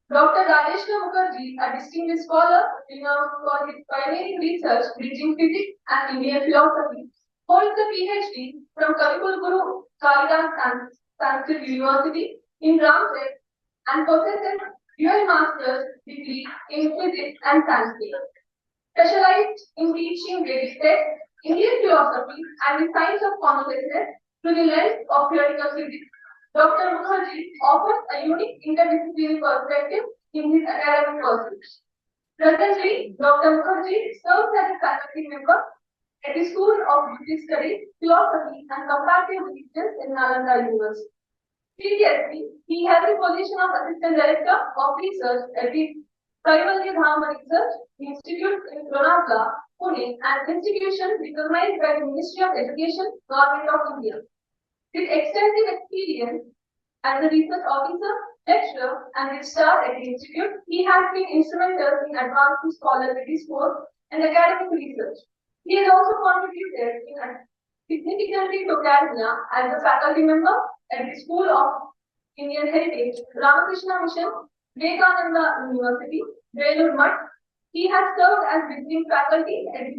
Dr. Rajeshwar Mukherjee, a distinguished scholar renowned for his pioneering research bridging physics and Indian philosophy, holds a PhD from Kavikulguru Kalidas Sanskrit University in Ramsey and possesses dual master's degree in physics and Sanskrit. Specialized in teaching Vedic texts, Indian philosophy, and the science of consciousness through the lens of theoretical physics. Dr. Mukherjee offers a unique interdisciplinary perspective in his academic pursuits. Presently, Dr. Mukherjee serves as a faculty member at the School of Buddhist Studies, Philosophy, and Comparative Religions in Nalanda University. Previously, he held the position of Assistant Director of Research at the Kaivalya Dharma Research Institute in Lonavala, Pune, an institution recognized by the Ministry of Education, Government of India. With extensive experience as a research officer, lecturer, and registrar at the institute, he has been instrumental in advancing scholarly discourse and academic research. He has also contributed significantly to academia as a faculty member at the School of Indian Heritage, Ramakrishna Mission, Vivekananda University, Belur Math. He has served as visiting faculty at the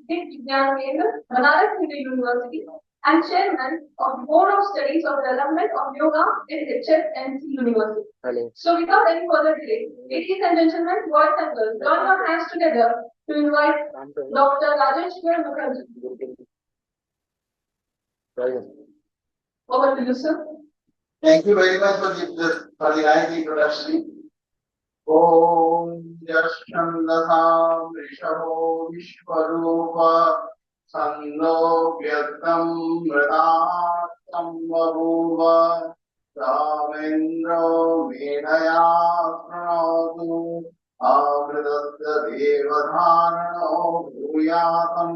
Vijnana Kendra, Banaras Hindu University, and chairman of the Board of Studies of Development of Yoga in HSNC University. Hello. So without any further delay, ladies and gentlemen, boys and girls, join your hands together to invite Dr. Rajeshwar Mukherjee. Over to you, sir. Thank you very much for the nice introduction. Om Yashandasam Rishabho Vishwarupa Sando Vyatam Mradatam Varuva Ramendro Medaya Pranadu Avridatta Devadharano Bhuyatam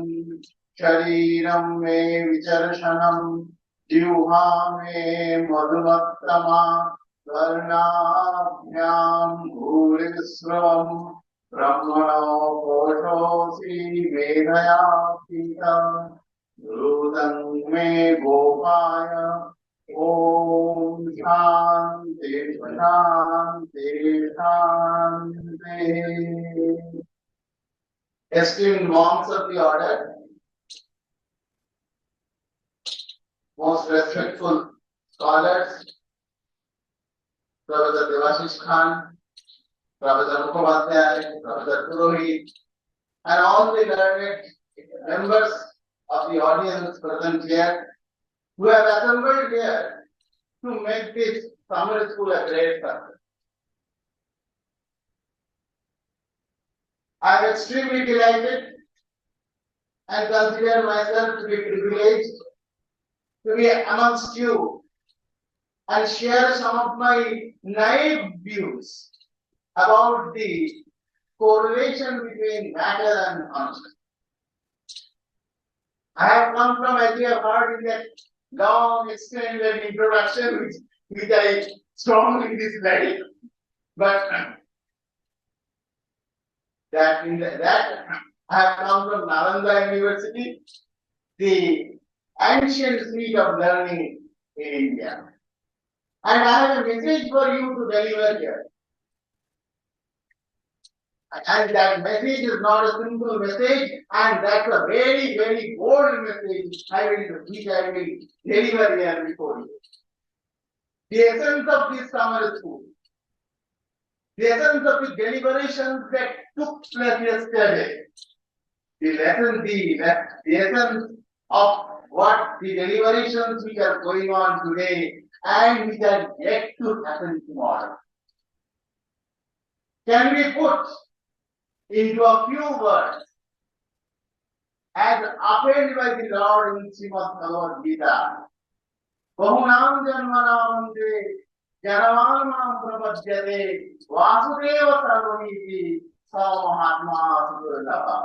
Shariram Me Vicharshanam Juha Me Madhumattama Varnabhyam Bhurisravam Brahmano Koshosi Vedaya Pita Rudang Me Gopaya Om Shanti Shanti Shanti. Esteemed monks of the order, most respectful scholars, Professor Devashish Khan, Professor Mukherjee, Professor Purohit, and all the learned members of the audience present here, who have assembled here to make this summer school a great success. I am extremely delighted and consider myself to be privileged to be amongst you and share some of my naive views about the correlation between matter and consciousness. I have come from, as you have heard in that long extended introduction, which I strongly dislike, but that I have come from Nalanda University, the ancient seat of learning in India. And I have a message for you to deliver here. And that message is not a simple message, and that's a very, very bold message which I will deliver here before you. The essence of this summer school, the essence of the deliberations that took place yesterday, the essence of what the deliberations which are going on today and which are yet to happen tomorrow, can be put into a few words as upheld by the Lord in Srimad Bhagavad Gita. Bahunam janmanamante janavanam prapajyate vasudeva sarvamiti sa mahatma sudurlabha.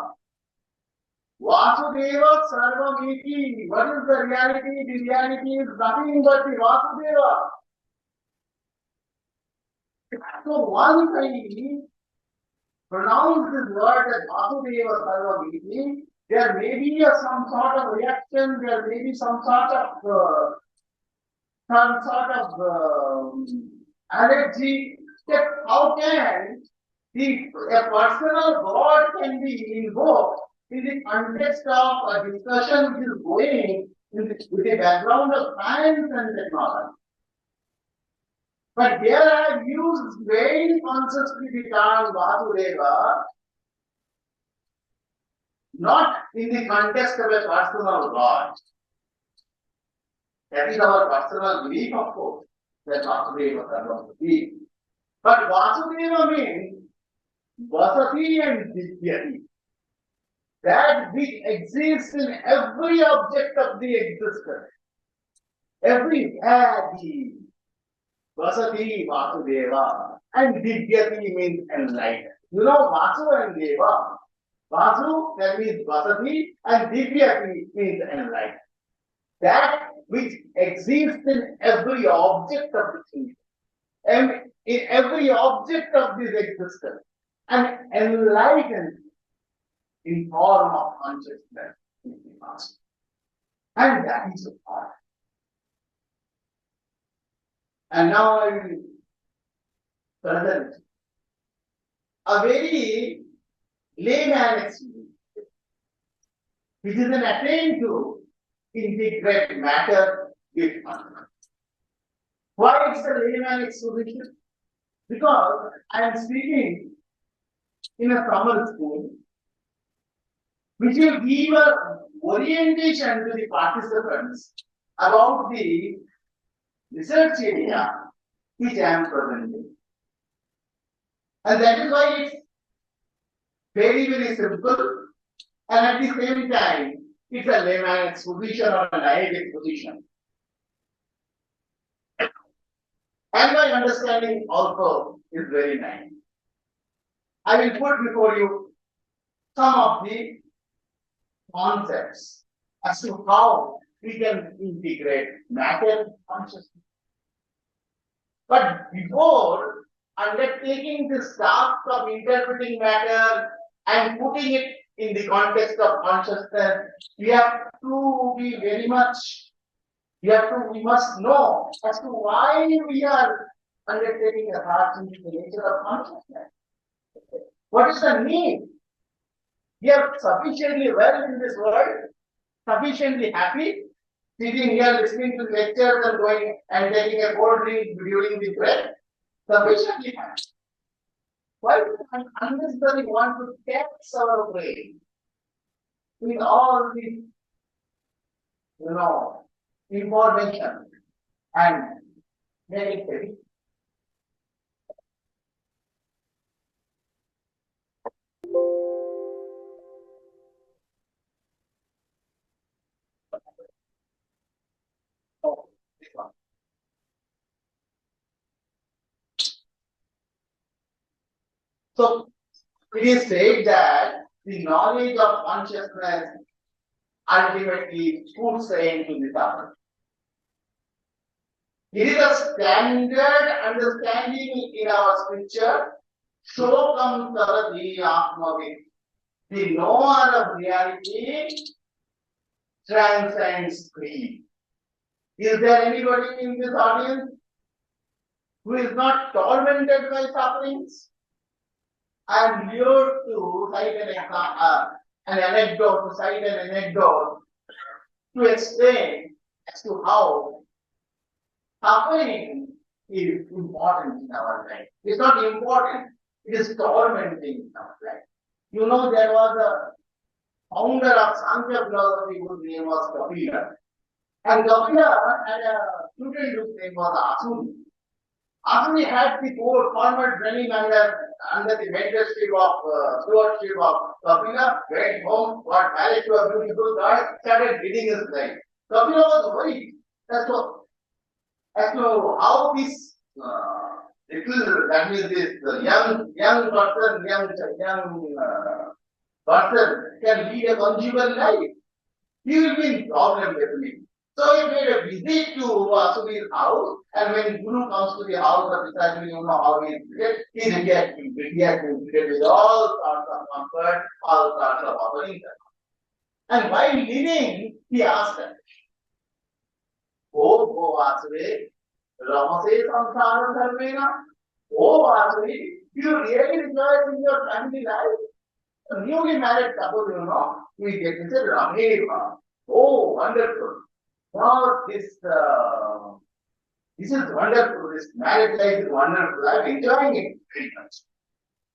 Vasudeva sarvamiti. What is the reality? The reality is nothing but the Vasudeva. So once I pronounce this word as Vasudeva Sarvamiti, there may be some sort of reaction, there may be some sort of allergy that how can a personal God can be invoked in the context of a discussion which is going with the background of science and technology? But here I have used very consciously the term Vasudeva, not in the context of a personal God. That is our personal belief, of course, that Vasudeva is belief. But Vasudeva means Vasati and Divyati. That which exists in every object of the existence. Every Adi, Vasati, Vasudeva, and Divyati means enlightened. You know, Vasu and Deva. Vasu, that means Vasati, and Divyati means enlightened. That which exists in every object of the thing, and in every object of this existence, and enlightened in form of consciousness in the past. And that is the part. And now I will present a very layman experience, which is an attempt to integrate matter with matter. Why it's a layman exposition? Because I am speaking in a summer school, which will give a orientation to the participants about the research area which I am presenting. And that is why it's very, very simple, and at the same time, it's a layman exposition or a naive exposition. And my understanding also is very nice. I will put before you some of the concepts as to how we can integrate matter consciousness. But before undertaking this task of interpreting matter and putting it in the context of consciousness, we have to be very much, we must know as to why we are undertaking a task in the nature of consciousness. What is the need? We are sufficiently well in this world, sufficiently happy, sitting here listening to lectures and going and taking a cold drink during the break, sufficiently happy. Why do we unnecessarily want to tax our brain with all this, information and make it heavy? Oh, this one. So it is said that the knowledge of consciousness ultimately puts end to the suffering. It is a standard understanding in our scripture. Shokam tarati atmavid. The knower of reality transcends grief. Is there anybody in this audience who is not tormented by sufferings? I am here to cite an anecdote to explain as to how suffering is important in our life. It is not important, it is tormenting in our life. You know, there was a founder of Sankhya philosophy whose name was Kapila. And Kapila had a student whose name was Asuni. Asuni had the former training under the mentorship of stewardship of Kapila, went home, got married to a beautiful girl, started leading his life. Kapila was worried as to how this little, that means this young person can lead a conjugal life. He will be in problem definitely. So he made a visit to Asuni's house, and when Guru comes to the house of disciple, you know how he is treated. He has been treated with all sorts of comfort, all sorts of offerings. And while leaving, he asked them, "Oh, Asure, Ramase Samsara Dharmena, Oh, Asri, you really rejoice in your family life? A newly married couple, we get to say, Rameva. Oh, wonderful. Now this is wonderful. This marriage life is wonderful. I'm enjoying it very much.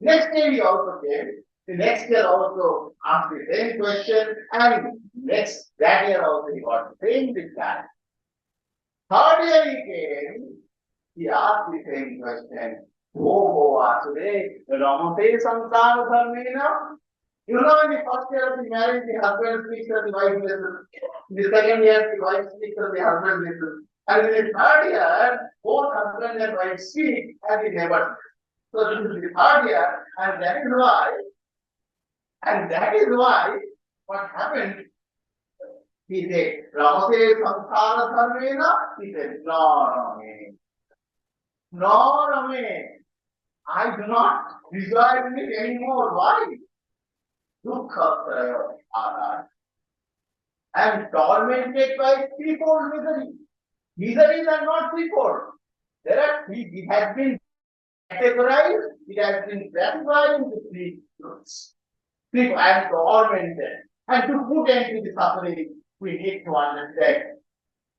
Next day we also came. The next year also asked the same question, and that year also he got the same reply. Third year he came, he asked the same question. Oh, Asure, Ramate Samsara Dharmena. In the first year of the marriage, the husband speaks and the wife listens. In the second year, the wife speaks and the husband listens. And in the third year, both husband and wife speak and the neighbor. So this is the third year, and that is why, what happened, he said, Ramate Samsara Dharmena, he said, no, Rame, no, Rame, I do not desire it anymore. Why? Dukkha Prayodhana. I am tormented by threefold misery. Miseries are not threefold. There are three. It has been categorized, it has been classified into three groups. I am tormented. And to put end to the suffering, we need to understand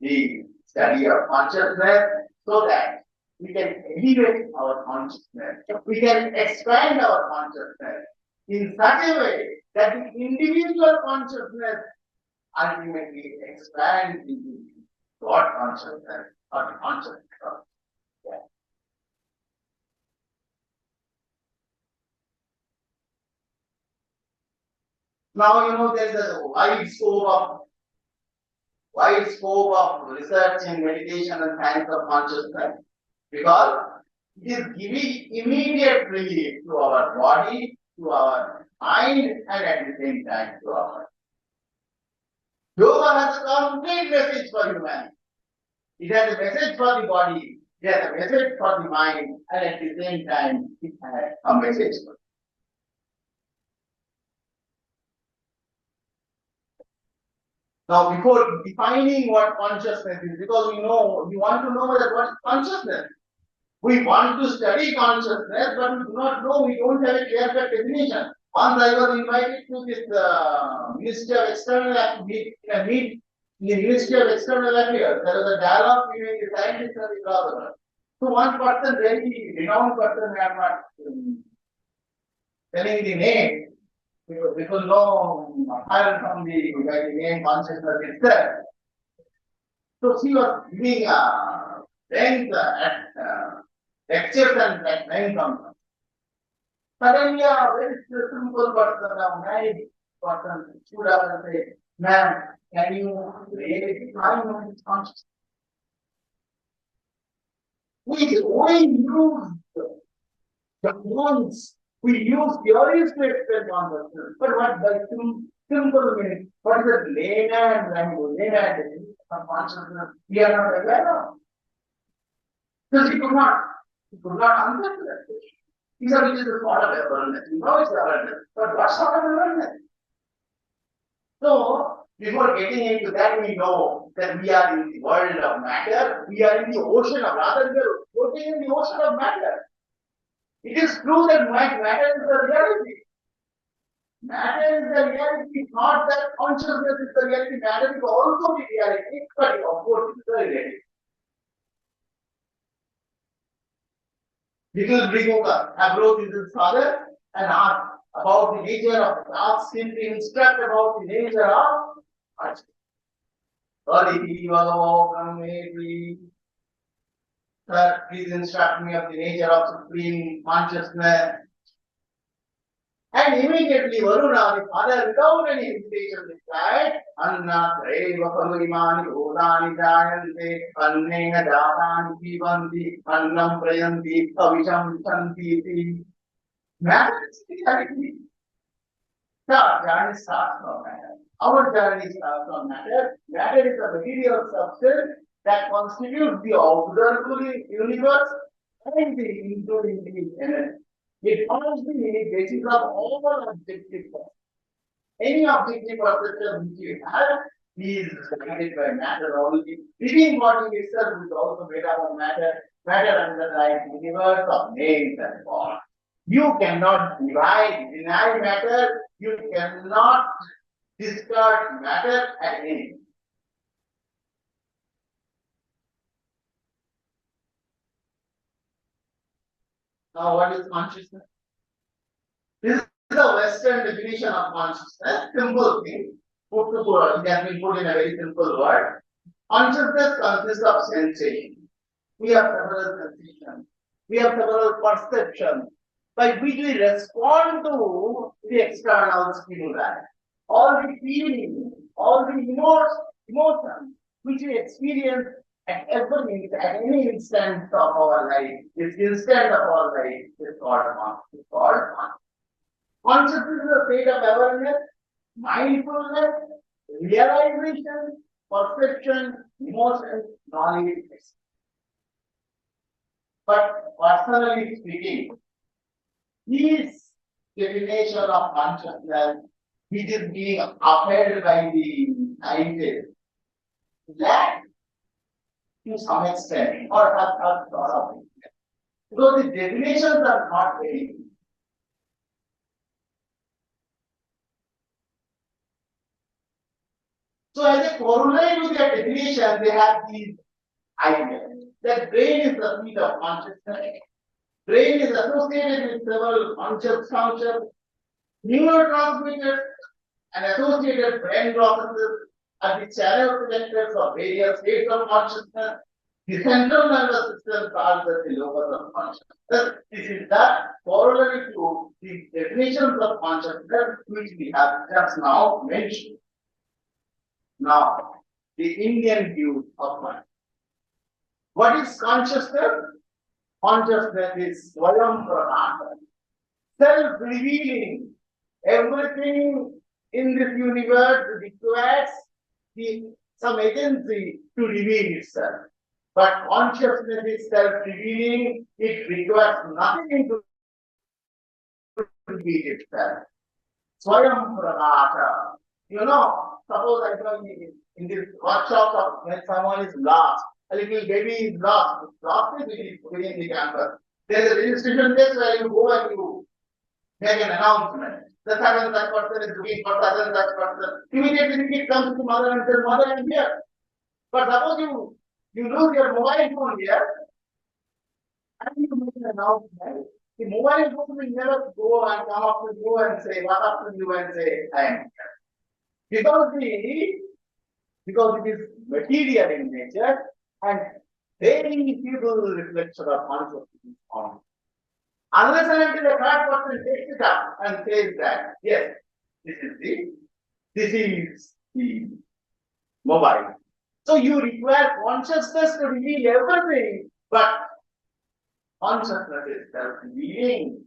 the study of consciousness so that we can elevate our consciousness. We can expand our consciousness in such a way that the individual consciousness ultimately expands into God consciousness or consciousness. Yeah. Now there is a wide scope of research in meditation and science of consciousness because it is giving immediate relief to our body, to our mind, and at the same time to our yoga has a complete message for humanity. It has a message for the body, it has a message for the mind, and at the same time, it has a message for Now, before defining what consciousness is, because we want to know that what is consciousness. We want to study consciousness, but we do not know, we don't have a clear-cut definition. Once I was invited to this Ministry of External Affairs, meet in the Ministry of External Affairs. There was a dialogue between the scientists and the philosophers. So one person, very renowned person, I am not telling the name, people know higher from the name consciousness itself. So she was giving length at lectures and at length on them. Suddenly, a very simple person, a married person, stood up and said, "Ma'am, can you really define what is consciousness?" We use the words, we use theories to explain consciousness. But what by simple meaning, what is the layman language, layman definition of consciousness, we are not aware of. Because he could not answer to that question. He said, it is a sort of awareness. We know it's awareness. But what sort of awareness? So, before getting into that, we know that we are in the world of matter. We are in the ocean of, rather we are floating in the ocean of matter. It is true that matter is the reality. Matter is the reality, not that consciousness is the reality. Matter is also the reality, but of course it is the reality. Little Brigoka approached his father and asked about the nature of, asked him to instruct about the nature of consciousness. Sir, please instruct me of the nature of supreme consciousness. And immediately Varuna, the father, without any hesitation, replied, Anna Treva Pamurimani Bhodani Jayante, Annena Jatani Pivanti, Annam Prayanti, Avisham Santiti. Matter is reality. The journey starts from matter. Our journey starts from matter. Matter is a material substance that constitutes the observable universe and the including the energy. It forms the basis of all objective perception. Any objective perception which you have He is guided by matter only. Living body itself is also made up of matter. Matter underlies the universe of names and forms. You cannot deny matter. You cannot discard matter at any. Now, what is consciousness? This is the Western definition of consciousness. Simple thing. It has been put in a very simple word. Consciousness consists of sensation. We have several sensations. We have several perceptions by which we respond to the external stimuli. All the feelings, all the emotions which we experience at any instant of our life, this instant of our life is called consciousness. It's called consciousness. Consciousness is a state of awareness, mindfulness, realization, perception, emotion, knowledge. But personally speaking, this definition of consciousness, which is being upheld by the scientists, that to some extent, or have thought of it. Because the definitions are not very clear. So as a corollary to their definition, they have these ideas. That brain is the seat of consciousness. Brain is associated with several conscious functions, neurotransmitters, and associated brain processes are the channel connectors of various states of consciousness. The central nervous system calls as the locus of consciousness. This is the corollary to the definitions of consciousness which we have just now mentioned. Now, the Indian view of mind. What is consciousness? Consciousness is Swayam Pranata, self-revealing. Everything in this universe requires some agency to reveal itself. But consciousness is self-revealing, it requires nothing to reveal itself. Swayam Pranata. Suppose I know in this workshop of when someone is lost, a little baby is lost within the campus. There is a registration desk where you go and you make an announcement. The such and such person is looking for such and such person. Immediately the kid comes to mother and says, Mother, I am here. But suppose you lose your mobile phone here, and you make an announcement. The mobile phone will never go and come up to you and say, what up to you and say, I am here. Because it is material in nature and very feeble reflection of consciousness is found. Unless and until a third person takes it up and says that, yes, this is the mobile. So you require consciousness to reveal everything, but consciousness is self-revealing.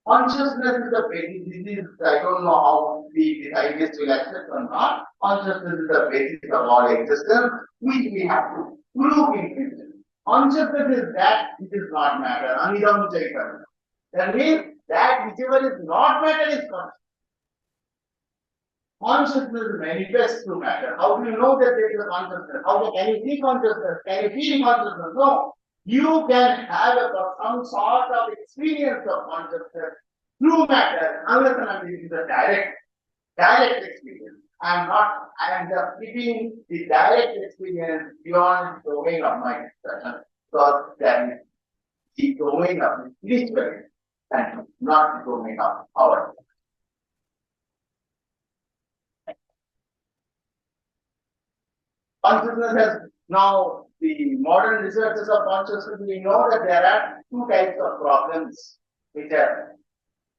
Consciousness is the basis. I don't know how the scientists will accept or not. Consciousness is the basis of all existence, which we have to prove in physics. Consciousness is that which is not matter. Anidam Chaitanya. That means that whichever is not matter is consciousness. Consciousness manifests through matter. How do you know that there is a consciousness? Can you see consciousness? Can you feel consciousness? No. You can have some sort of experience of consciousness through matter, unless and until it is a direct experience. I am just keeping the direct experience beyond the domain of my discussion, because that is the domain of the spiritual and not the domain of our. Consciousness has now, the modern researchers of consciousness, we know that there are two types of problems which are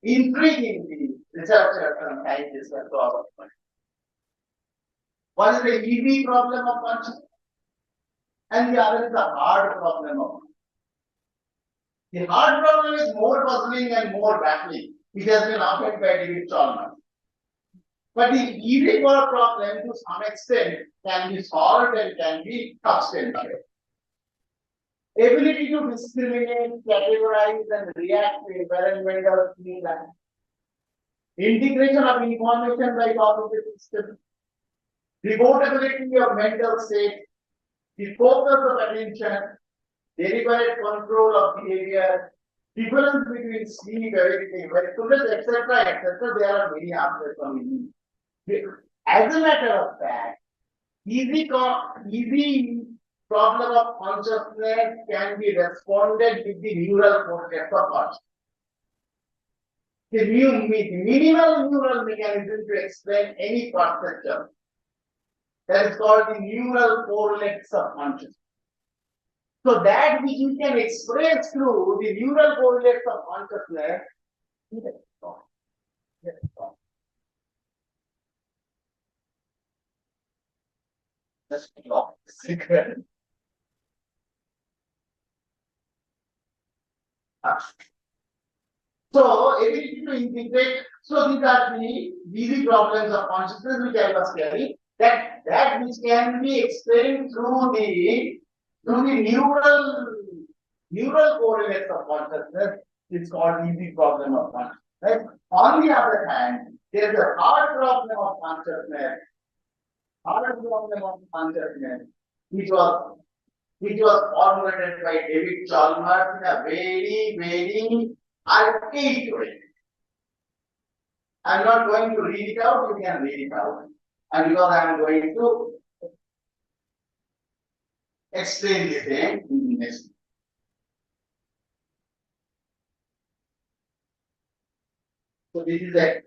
intriguing the researchers and scientists and so on. One is the easy problem of consciousness, and the other is the hard problem of consciousness. The hard problem is more puzzling and more baffling, which has been offered by David Chalmers. But the easy problem to some extent can be solved and can be substantiated. Ability to discriminate, categorize, and react to environmental stimuli. Integration of information by cognitive systems. reportability of mental state, the focus of attention, deliberate control of behavior, difference between sleep, everything, wakefulness, etc., etc. There are many aspects of it. As a matter of fact, easy problem of consciousness can be responded with the neural cortex of consciousness. The minimal neural mechanism to explain any perception. That is called the neural correlates of consciousness. So that which we can express through the neural correlates of consciousness is a thought. That's not secret. So ability to integrate. So these are the easy problems of consciousness which I was telling. That which can be explained through the neural correlates of consciousness is called easy problem of consciousness. Right? On the other hand, there is a hard problem of consciousness. Hard problem of consciousness, which was formulated by David Chalmers in a very, very archaic way. I'm not going to read it out, you can read it out. And because I am going to explain the same in the next. So this is a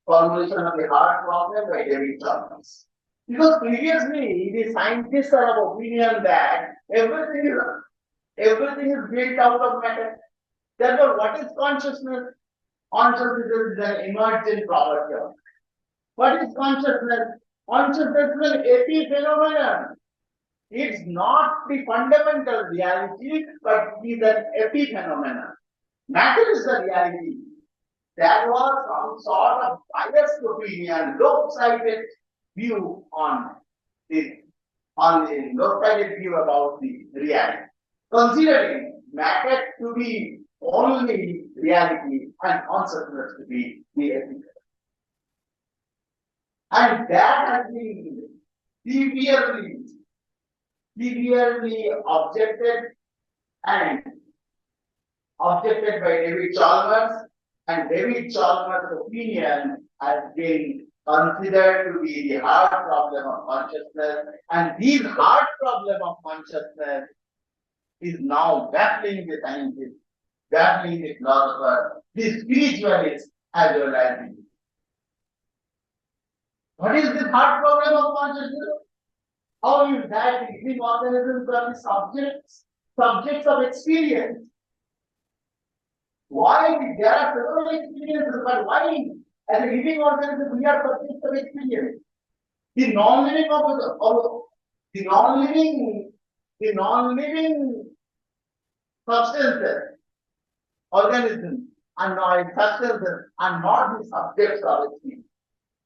formulation of the hard problem by David Chalmers. Because previously the scientists are of opinion that everything is built out of matter. Therefore, what is consciousness? Consciousness is an emergent property of. What is consciousness? Consciousness is an epiphenomenon. It's not the fundamental reality, but it is an epiphenomenon. Matter is the reality. That was some sort of biased opinion, lopsided view on the lopsided view about the reality. Considering matter to be only reality and consciousness to be the ethical. And that has been severely objected by David Chalmers, and David Chalmers' opinion has been considered to be the hard problem of consciousness, and this hard problem of consciousness is now baffling the scientists, baffling the philosophers, the spiritualists, as well as the. What is this hard problem of consciousness? How is that living organisms are the subjects of experience? Why? There are several experiences, but why? As a living organism, we are subjects of experience. The non-living substances, organisms, and substances are not the subjects of experience.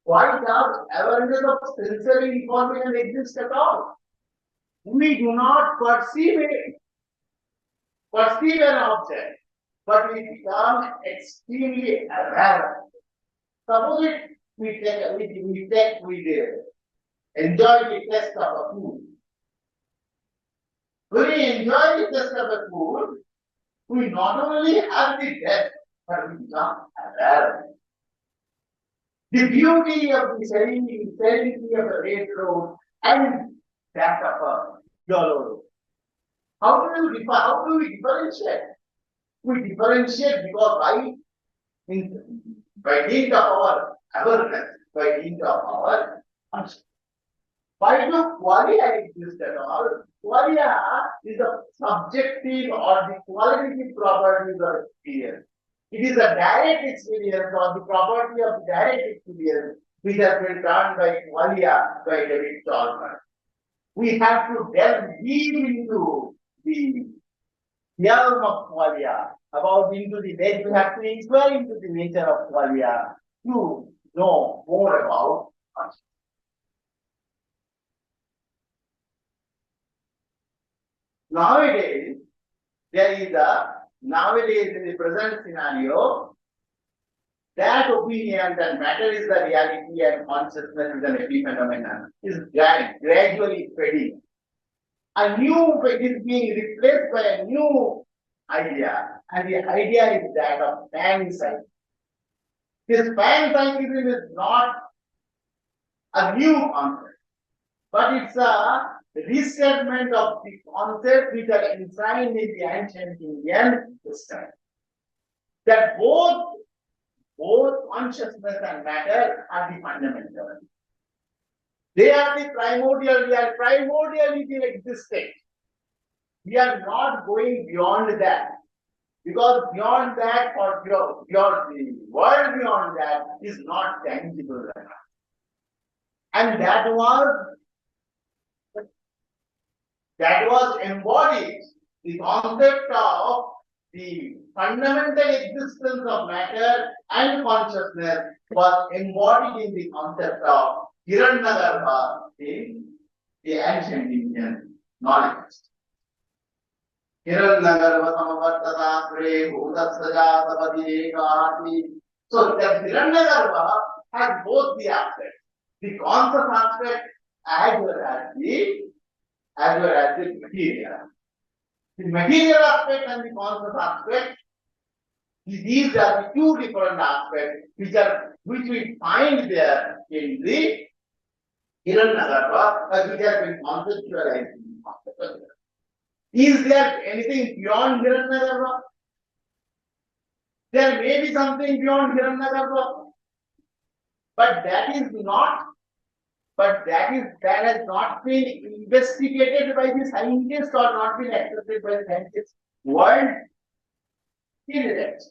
Why does awareness of sensory information exist at all? We do not perceive an object, but we become extremely aware. Suppose we enjoy the taste of a food. When we enjoy the taste of a food, we not only have the taste, but we become aware. The beauty of the serenity of the red road and that of a yellow road. How do we differentiate? We differentiate because by dint of our awareness, by dint of our consciousness. Why do qualia exist at all? Qualia is the subjective or the qualitative properties of experience. It is a direct experience or the property of direct experience which has been done by qualia by David Chalmers. We have to delve deep into the realm of qualia, we have to inquire into the nature of qualia to know more about consciousness. Nowadays, in the present scenario, that opinion that matter is the reality and consciousness is an epiphenomenon is gradually fading. A new is being replaced by a new idea, and the idea is that of panpsychism. This panpsychism is not a new concept, but it's a restatement of the concepts which are enshrined in the ancient Indian system. That both consciousness and matter are the fundamental. They are the primordial, we are primordially existing. We are not going beyond that. Because beyond that, or beyond the world beyond that is not tangible enough. And that was embodied, the concept of the fundamental existence of matter and consciousness was embodied in the concept of Hiranyagarbha in the ancient Indian knowledge. Hiranyagarbha samavartata bhutassaja sapadi ekati. So that Hiranyagarbha has both the aspects, the conscious aspect as well as the material. The material aspect and the conscious aspect, these are the two different aspects which we find there in the Hiranyagarbha, which has been conceptualized. Is there anything beyond Hiranyagarbha? There may be something beyond Hiranyagarbha, but that has not been investigated by the scientists or not been accepted by the scientists. World irrelevant.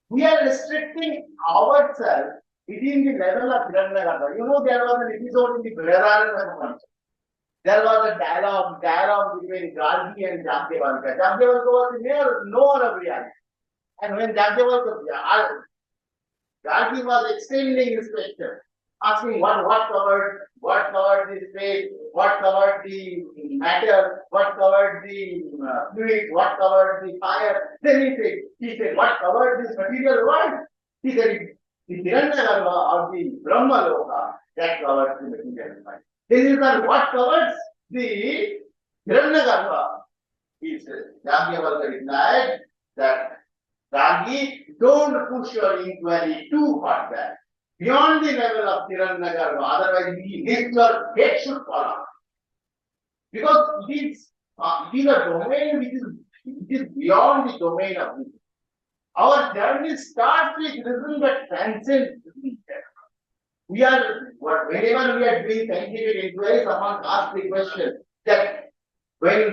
We are restricting ourselves within the level of Hiranyagarbha. You know, there was an episode in the Brihadaranyaka. There was a dialogue between Gargi and Jagdevalkar. Jagdevalkar was the mere knower of reality. And when Gargi was extending his question, asking what covered the space, what covered the matter, what covered the fluid, what covered the fire. Then he said, what covered this material world? He said, the Hiranyagarbha or the Brahma Loka, that covers the material world. This is what covers the Hiranyagarbha. He said, Jagdevalkar replied that Gargi, don't push your inquiry too far. Beyond the level of Hiranyagarbha, otherwise your head should fall off. Because it is a domain which is beyond the domain of reason. Our journey starts with reason but transcends reason. Whenever we are doing scientific inquiry, someone asks the question that when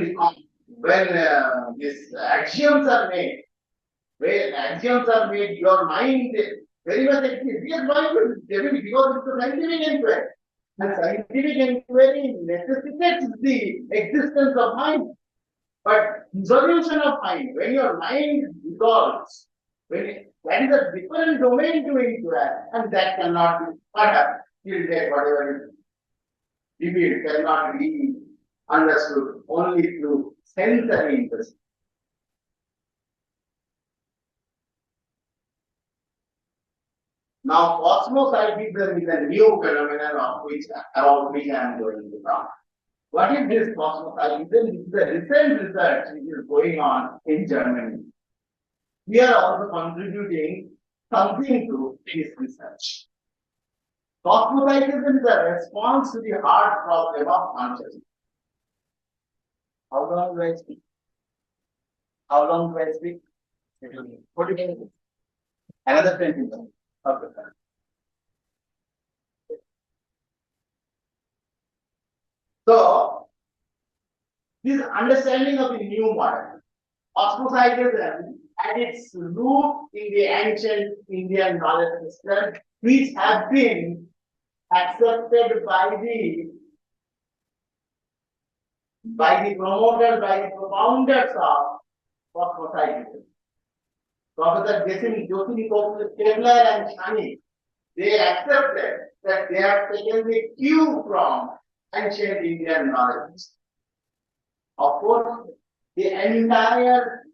these axioms are made, your mind very much exists. Yes, why? Because it's a scientific inquiry. And scientific inquiry necessitates the existence of mind. But dissolution of mind, when your mind dissolves, that is a different domain to inquire, and that cannot be perhaps till date, whatever is revealed, cannot be understood only through sensory interest. Now, cosmocentrism is a new phenomenon about which I am going to talk. What is this cosmocentrism? This is a recent research which is going on in Germany. We are also contributing something to this research. Cosmocentrism is a response to the hard problem of consciousness. How long do I speak? How long do I speak? 40 minutes. Another 20 minutes. Okay. So, this understanding of the new model, cosmocentrism at its root in the ancient Indian knowledge system, which have been accepted by the promoters, by the propounders of cosmocentrism. Professor Josephine Kepler and Shani, they accepted that they have taken the cue from ancient Indian knowledge. Of course, the entire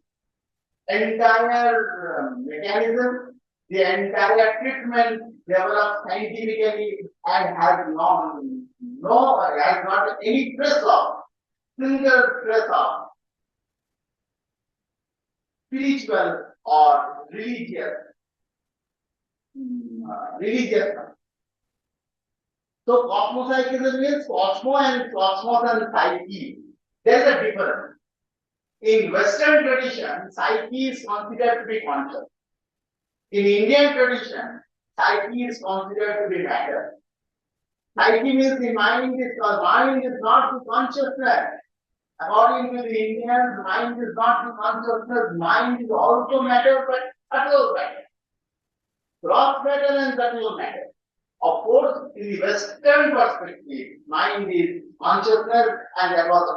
mechanism The entire treatment developed scientifically and has not any trace of single trace of spiritual or religious. So cosmopsychism means cosmos and psyche. There is a difference. In Western tradition, psyche is considered to be conscious. In Indian tradition, psyche is considered to be matter. Psyche means the mind is not the consciousness. According to the Indians, mind is not the consciousness. Mind is also matter, but subtle matter. Gross matter and subtle matter. Of course, in the Western perspective, mind is consciousness, and there was a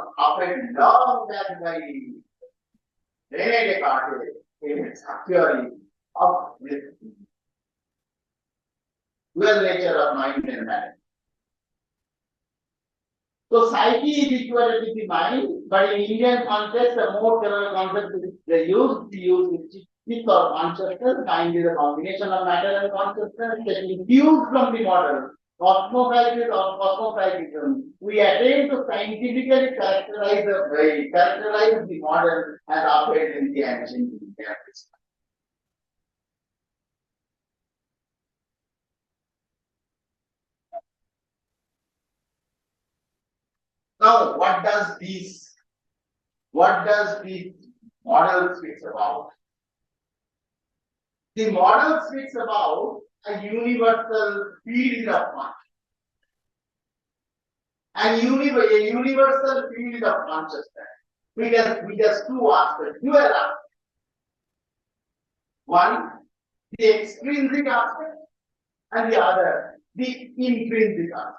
long back by René Descartes in his theory of this dual nature of mind and matter. So psyche is equal to the mind, but in Indian context, the more general concept they use is for consciousness. Mind is a combination of matter and consciousness getting fused from the model. Cosmopsychism or cosmopsychism, we attempt to scientifically characterize the model as operated in the ancient Indian. Now, what does this model speaks about? The model speaks about a universal field of consciousness. A universal field of consciousness. We just two aspects, dual aspects. One, the extrinsic aspect, and the other, the intrinsic aspect.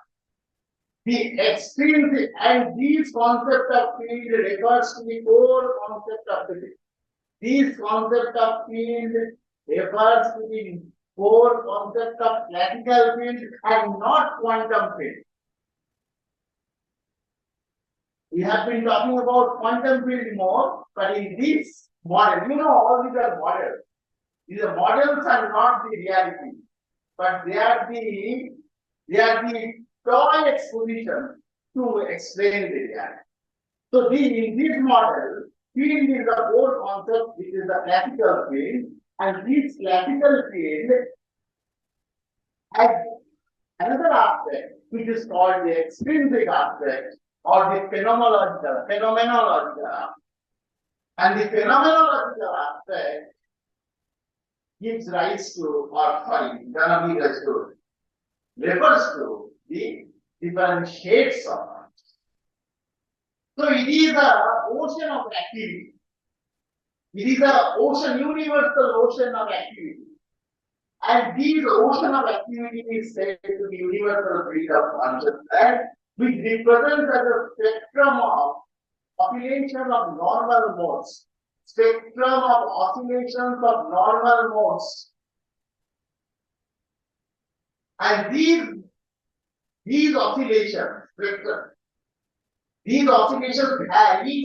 The extrinsic, and these concept of field refers to the core concept of physics. These concept of field refers to the core concept of classical field and not quantum field. We have been talking about quantum field more, but in this model, all these are models. These models are not the reality, but they are the toy exposition to explain the reality. So in this model, field is the core concept, which is the classical field, and this classical field has another aspect, which is called the extrinsic aspect or the phenomenological. And the phenomenological aspect gives rise to, refers to the different shades of consciousness. So it is an ocean of activity. It is an universal ocean of activity. And this ocean of activity is said to be universal field of consciousness, which represents as a spectrum of oscillation of normal modes. Spectrum of oscillations of normal modes. And these oscillations, each of these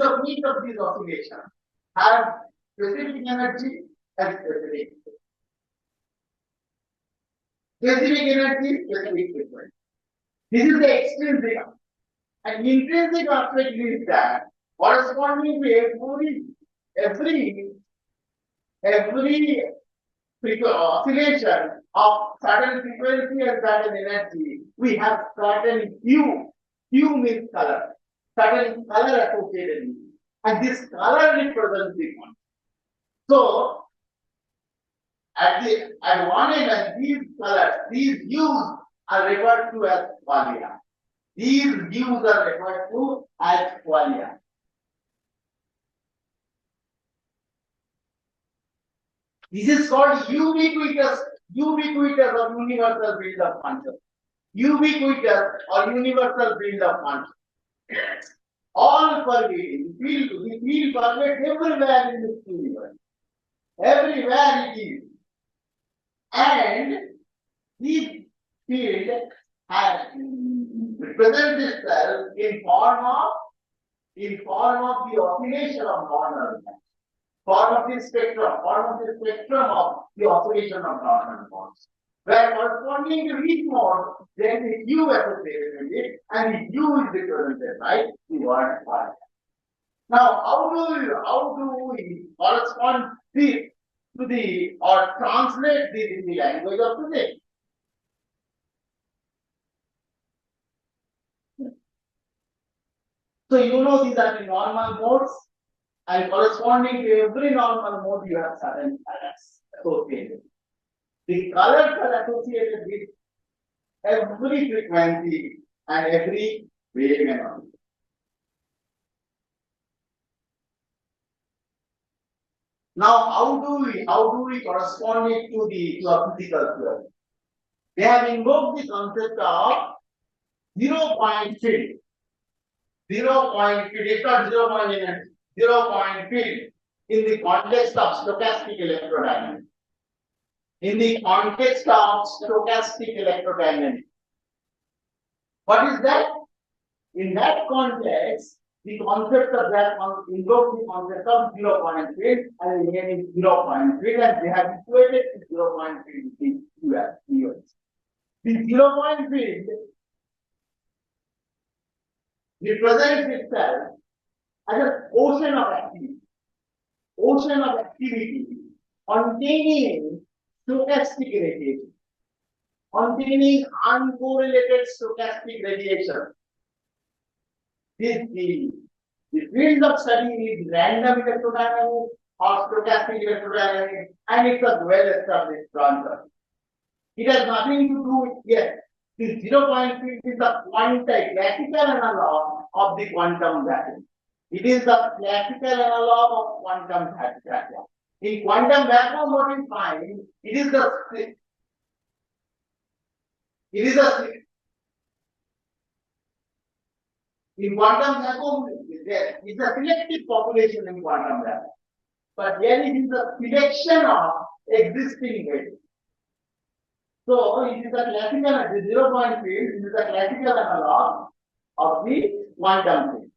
oscillations have specific energy and specific energy, specific frequency. This is the extrinsic. And intrinsic aspect is that corresponding to every oscillation of certain frequency and certain energy, we have certain hue. Hue means color. Certain color associated with it. And this color represents the one. So, at one end, these colors, these hues are referred to as qualia. These hues are referred to as qualia. This is called ubiquitous or universal field of consciousness. Ubiquitous or universal field of consciousness. All pervading, the field pervades everywhere in this universe. Everywhere it is. And this field has represents itself in form of the oscillation of normal matter. form of the spectrum of the oscillation of normal modes. Where corresponding to each mode, then the U associated with it, and the U is represented by the word Y. Now, how do we correspond this to the or translate this in the language of physics? So you know these are the normal modes, and corresponding to every normal mode, you have certain colors associated. The colors are associated with every frequency and every wavelength. Now, how do we correspond it to a physical field? They have invoked the concept of 0-point field. 0-point field, it's not 0-point energy, 0-point field in the context of stochastic electrodynamics. In the context of stochastic electrodynamics. What is that? In that context, the concept of that invokes the concept of 0-point field, and the name is 0-point field, and they have equated the 0-point field with the US. The 0-point field represents itself as an ocean of activity containing stochastic radiation, containing uncorrelated stochastic radiation. The field of study is random electrodynamics or stochastic electrodynamics, and it's a well-established branch. It has nothing to do with yet. The 0-point field is the classical analog of the quantum vacuum. It is the classical analog of quantum vacuum. In quantum vacuum, what we find, in quantum vacuum, it's a selective population in quantum vacuum. But here it is a selection of existing waves. So it is a classical, the 0-point field, it is a classical analog of the quantum field.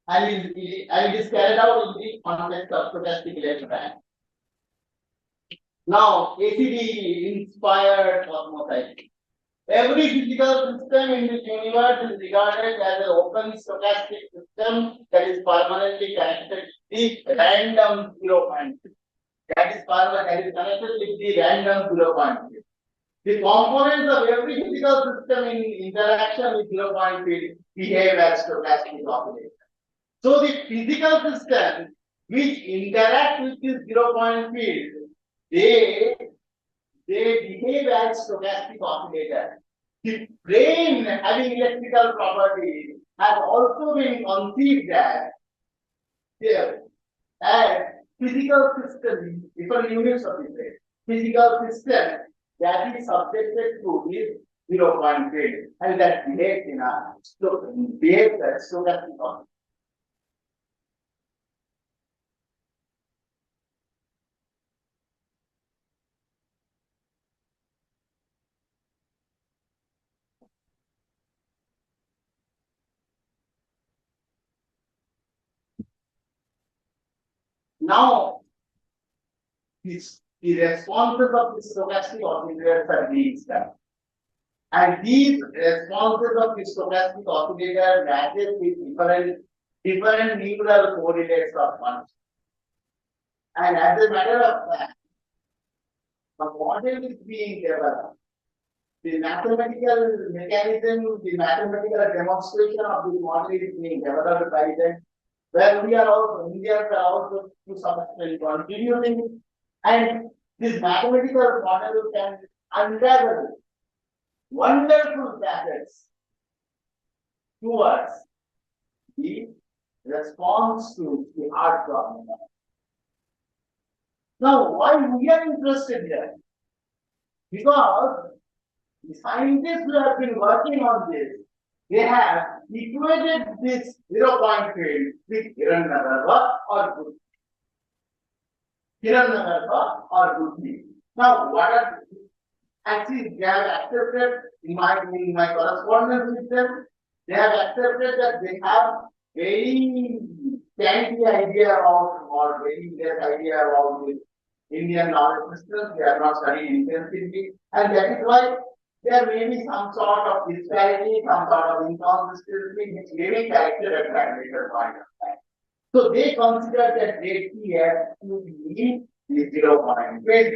And it is carried out in the context of stochastic electrodynamics. Now, ACD inspired cosmology. Every physical system in this universe is regarded as an open stochastic system that is permanently connected with the random 0-point field. That is connected with the random 0-point field. The components of every physical system in interaction with 0-point field behave as stochastic oscillators. So the physical systems which interact with this 0-point field, they behave as stochastic oscillators. The brain having electrical properties has also been conceived as physical system, different units of the brain. Physical system that is subjected to this 0-point field and that behaves as stochastic oscillators. Now, the responses of the stochastic oscillators are being studied. And these responses of the stochastic oscillator matches with different neural coordinates of function. And as a matter of fact, the model is being developed. The mathematical mechanism, the mathematical demonstration of the model is being developed by them, where we are also, Indians are also to some extent contributing, and this mathematical model can unravel wonderful patterns towards the response to the art problem. Now, why we are interested here? Because the scientists who have been working on this, they have equated this 0-point field with Hiranyagarbha or Buddhi. Now, what are actually they have accepted in my correspondence with them, they have accepted that they have very scanty idea about or very less idea about the Indian knowledge system. They are not studying intensively, and that is why there may be some sort of disparity, some sort of inconsistency, which may be corrected at that later point of time. So they consider that grade T as to be the 0.5 field,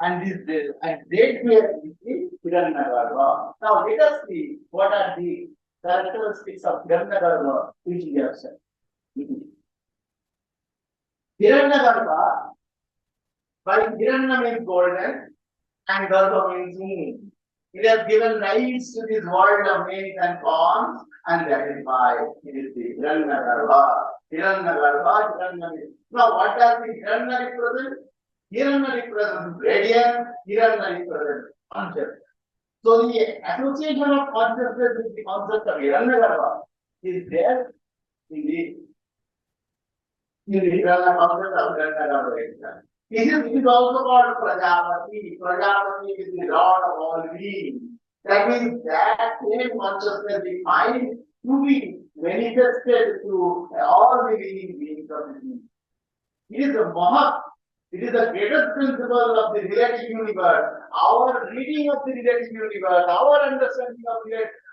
and this and grade T as the Hiranyagarbha. Now let us see what are the characteristics of Hiranyagarbha which we have said. Hiranyagarbha, by Hiranya means golden and Garbha means moon. It has given rise to this world of names and forms, and that is why it is the Hiranyagarbha. Hiranya means. Now, what does the Hiranya represent? Hiranya represents radiance, Hiranya represents consciousness. So, the association of consciousness with the concept of Hiranyagarbha is there in the Hiranya concept of Hiranyagarbha. It is also called Prajapati. Prajapati is the Lord of all beings. That means that same consciousness is defined to be manifested through all the living beings of the universe. It is the Mahat. It is the greatest principle of the relative universe. Our reading of the relative universe, our understanding of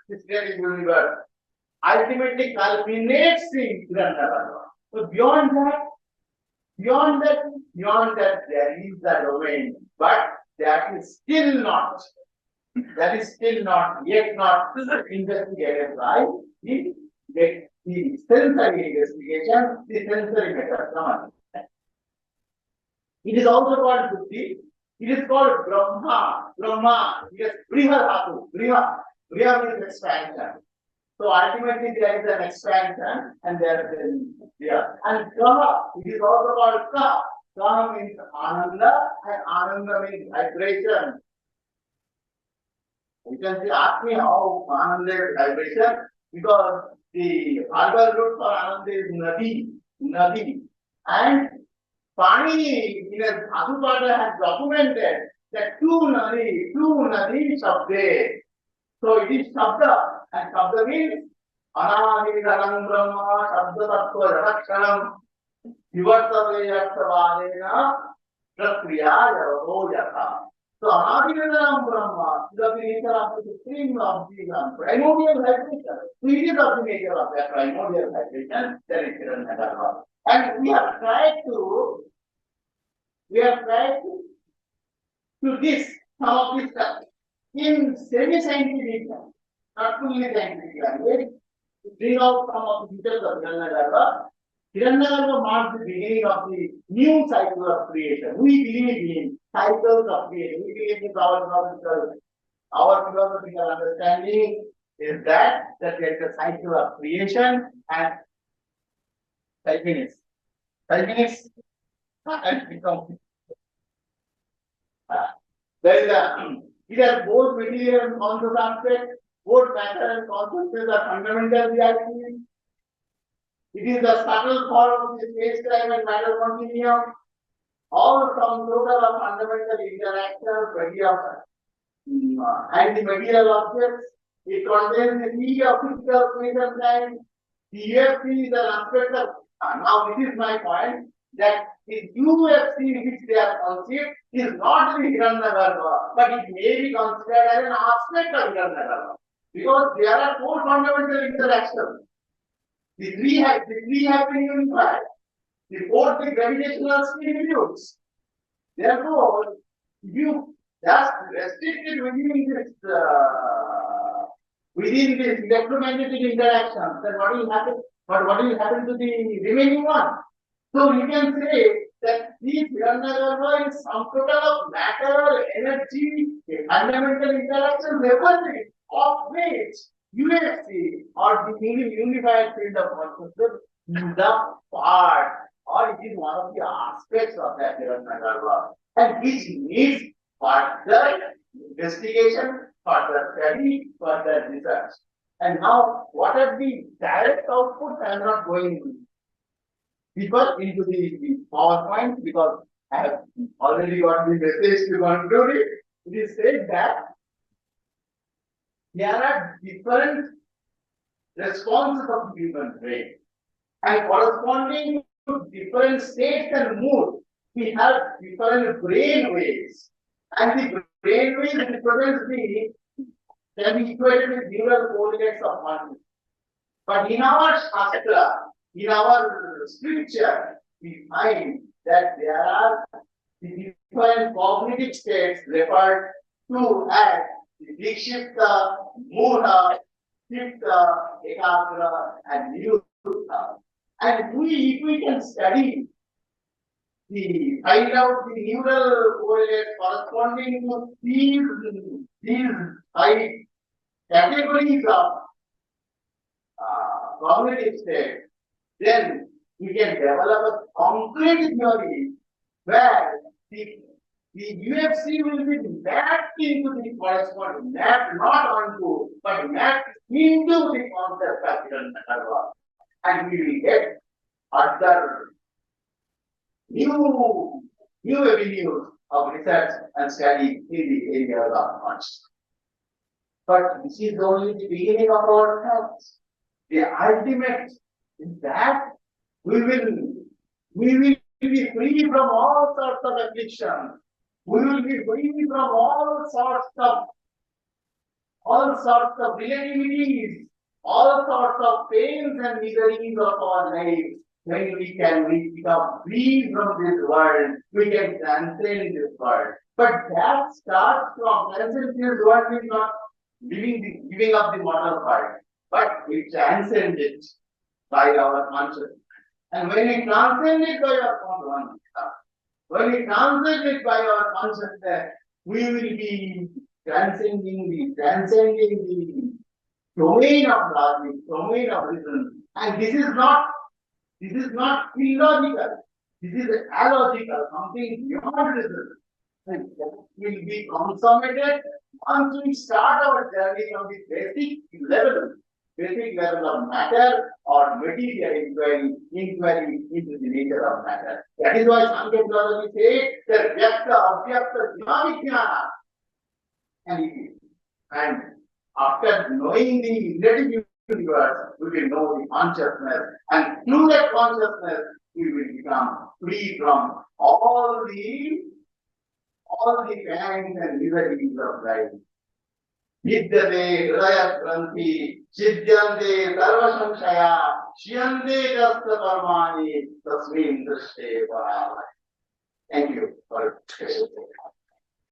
this relative universe, ultimately culminates in Hiranyagarbha. So beyond that, there is a domain, but that is still not yet not investigated by the sensory investigation, the sensory method. It is also called Buddhi. It is called Brahma. It is Briha. Briha means expansion. So ultimately there is an expansion and there is and Kaha, it is also called Ka. Kaha means Ananda and Ananda means vibration. You can say, ask me how Ananda is vibration, because the verbal root for Ananda is Nadi. And Pani in a Dhatupada has documented that two Nadi Shabde. So it is Shabda, and Shabda means Anahidhanam Brahma, Shabda Tattva Janakshanam, Vivartave Yaksavadena, Prakriya Yavato Yatha. So Anahidhanam Brahma is of the nature of the supreme of the primordial vibration. So it is of the nature of that primordial vibration, that is Hiranyagarbha. And we have tried to this some of this stuff in semi-scientific, not fully scientific language, to bring out some of the details of Hiranyagarbha. Hiranyagarbha marks the beginning of the new cycle of creation. We believe in cycles of creation. We believe in our philosophical understanding is that there is a cycle of creation and 5 minutes. 5 minutes and become. There is it has both material and conscious aspect. Both matter and consciousness are fundamental realities. It is the subtle form of the space-time and matter continuum. All from total of fundamental interactions, and the material objects. It contains the need of physical space and time. The UFC is an aspect of. Now, this is my point, that the UFC which they are conceived is not the Hiranyagarbha, but it may be considered as an aspect of Hiranyagarbha, because there are 4 fundamental interactions. The three have been unified. The 4th, the gravitational institutes. Therefore, if you just restrict it within this electromagnetic interactions, then what will happen? But what will happen to the remaining one? So you can say that this Hiranyagarbha is some total of matter, energy, fundamental interactions, everything, of which UFC or the unified field of consciousness is the part, or it is one of the aspects of that Hiranyagarbha, and which needs further investigation, further study, further research. And now, what are the direct outputs? I am not going deeper into the PowerPoint because I have already got the message to conclude it. It is said that there are different responses of the human brain. And corresponding to different states and moods, we have different brain waves. And the brain waves represents the can be equated with neural correlates of one. But in our Shastra, in our scripture, we find that there are the different cognitive states referred to as the Dikshipta, Mudha, Chitta, Ekagra, and Nirutta. And if we can study find out the neural correlates corresponding to these five categories of cognitive state, then we can develop a concrete theory where the UFC will be mapped into the corresponding, mapped not onto, but mapped into the concept of hidden metal. And we will get other new avenues of research and study in the area of consciousness. But this is only the beginning of our thoughts. The ultimate is that we will be free from all sorts of affliction. We will be free from all sorts of relativities, all sorts of pains and miseries of our lives. When we become free from this world, we can transcend this world. But that starts from transcend this world is not giving up the mortal world, but we transcend it by our consciousness. And when we transcend it by our consciousness, we will be transcending the domain of logic, domain of reason. And this is not illogical. This is allogical, something beyond reason. And that will be consummated once we start our journey from the basic level of matter or material inquiry into the nature of matter. That is why Sankhya philosophy says that vyakta, avyakta, jnana. And after knowing the relative universe, we will know the consciousness, and through that consciousness, we will become free from all the pangs and miseries of life. Vidyate hridaya granthi, siddhyante sarva samshaya, shyante jasta karmani, tasmin drishte paramaya. Thank you for your